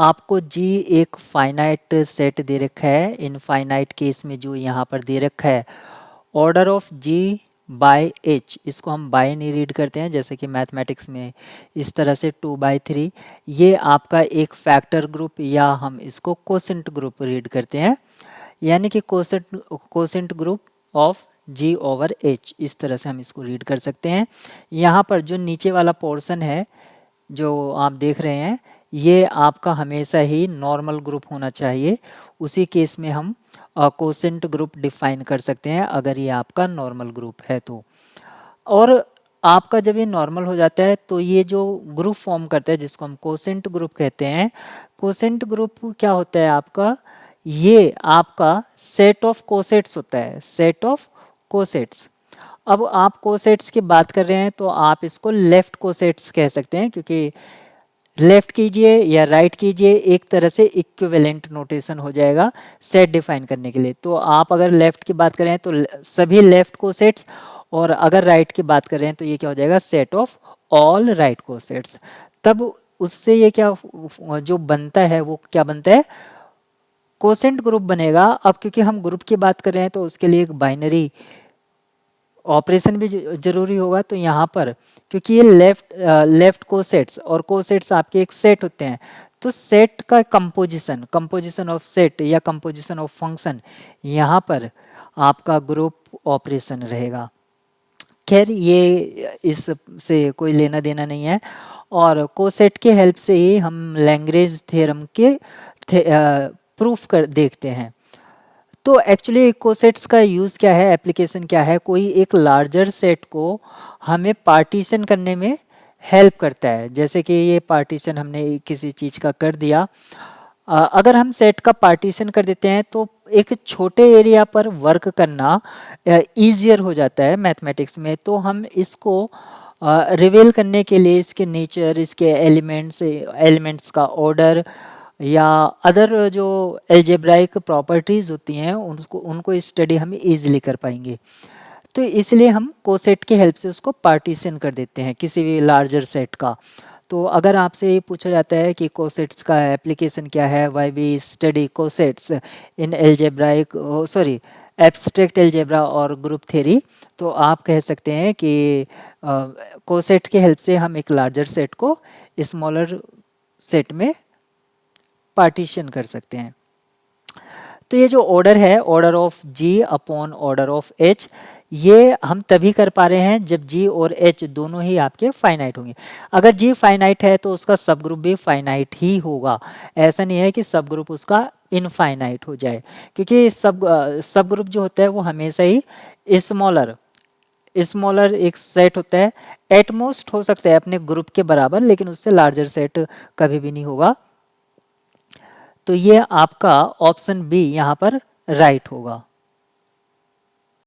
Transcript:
आपको जी एक finite set दे रखा है, इनफाइनाइट केस में जो यहाँ पर दे रखा है order of G by H, इसको हम बाय नहीं रीड करते हैं जैसे कि मैथमेटिक्स में इस तरह से 2/3, ये आपका एक फैक्टर ग्रुप या हम इसको कोसेंट ग्रुप रीड करते हैं, यानी कि quotient group of G over H, इस तरह से हम इसको रीड कर सकते हैं। यहाँ पर जो नीचे वाला पोर्शन है जो आप देख रहे हैं ये आपका हमेशा ही नॉर्मल ग्रुप होना चाहिए, उसी केस में हम कोसेंट ग्रुप डिफाइन कर सकते हैं अगर ये आपका नॉर्मल ग्रुप है तो। और आपका जब ये नॉर्मल हो जाता है तो ये जो ग्रुप फॉर्म करता है जिसको हम कोसेंट ग्रुप कहते हैं, कोसेंट ग्रुप क्या होता है आपका, ये आपका सेट ऑफ कोसेट्स होता है, सेट ऑफ कोसेट्स। अब आप कोसेट्स की बात कर रहे हैं तो आप इसको लेफ्ट कोसेट्स कह सकते हैं, क्योंकि लेफ्ट कीजिए या राइट कीजिए एक तरह से इक्विवेलेंट नोटेशन हो जाएगा सेट डिफाइन करने के लिए। तो आप अगर लेफ्ट की बात करें तो सभी लेफ्ट कोसेट्स, और अगर राइट की बात करें तो ये क्या हो जाएगा, set of all right cosets. तब उससे ये क्या जो बनता है वो क्या बनता है, कोसेंट ग्रुप बनेगा। अब क्योंकि हम ग्रुप की बात कर रहे हैं तो उसके लिए एक बाइनरी ऑपरेशन भी जरूरी होगा, तो यहाँ पर क्योंकि ये लेफ्ट कोसेट्स और कोसेट्स आपके एक सेट होते हैं, तो सेट का कंपोजिशन ऑफ सेट या कंपोजिशन ऑफ फंक्शन यहाँ पर आपका ग्रुप ऑपरेशन रहेगा। खैर ये इससे कोई लेना देना नहीं है, और कोसेट के हेल्प से ही हम लैग्रेंज थ्योरम के प्रूफ कर देखते हैं। तो एक्चुअली कोसेट्स का यूज़ क्या है, एप्लीकेशन क्या है, कोई एक लार्जर सेट को हमें पार्टीशन करने में हेल्प करता है। जैसे कि ये पार्टीशन हमने किसी चीज़ का कर दिया, अगर हम सेट का पार्टीशन कर देते हैं तो एक छोटे एरिया पर वर्क करना ईजियर हो जाता है मैथमेटिक्स में। तो हम इसको रिवील करने के लिए इसके नेचर, इसके एलिमेंट्स का ऑर्डर या अदर जो एल्जेब्राइक प्रॉपर्टीज़ होती हैं उनको स्टडी हम इजीली कर पाएंगे। तो इसलिए हम कोसेट की हेल्प से उसको पार्टीशन कर देते हैं किसी भी लार्जर सेट का। तो अगर आपसे ये पूछा जाता है कि कोसेट्स का एप्लीकेशन क्या है, why we study cosets in algebraic abstract algebra और ग्रुप थ्योरी, तो आप कह सकते हैं कि कोसेट की हेल्प से हम एक लार्जर सेट को स्मॉलर सेट में पार्टीशन कर सकते हैं। तो ये जो ऑर्डर है, order of G upon order of H, ये हम तभी कर पा रहे हैं जब जी और एच दोनों ही आपके फाइनाइट होंगे। अगर जी फाइनाइट है तो उसका सब ग्रुप भी फाइनाइट ही होगा, ऐसा नहीं है कि सब ग्रुप उसका इनफाइनाइट हो जाए, क्योंकि सब ग्रुप जो होता है वो हमेशा ही स्मॉलर एक सेट होता है, एटमोस्ट हो सकता है अपने ग्रुप के बराबर, लेकिन उससे लार्जर सेट कभी भी नहीं होगा। तो ये आपका ऑप्शन बी यहाँ पर राइट होगा।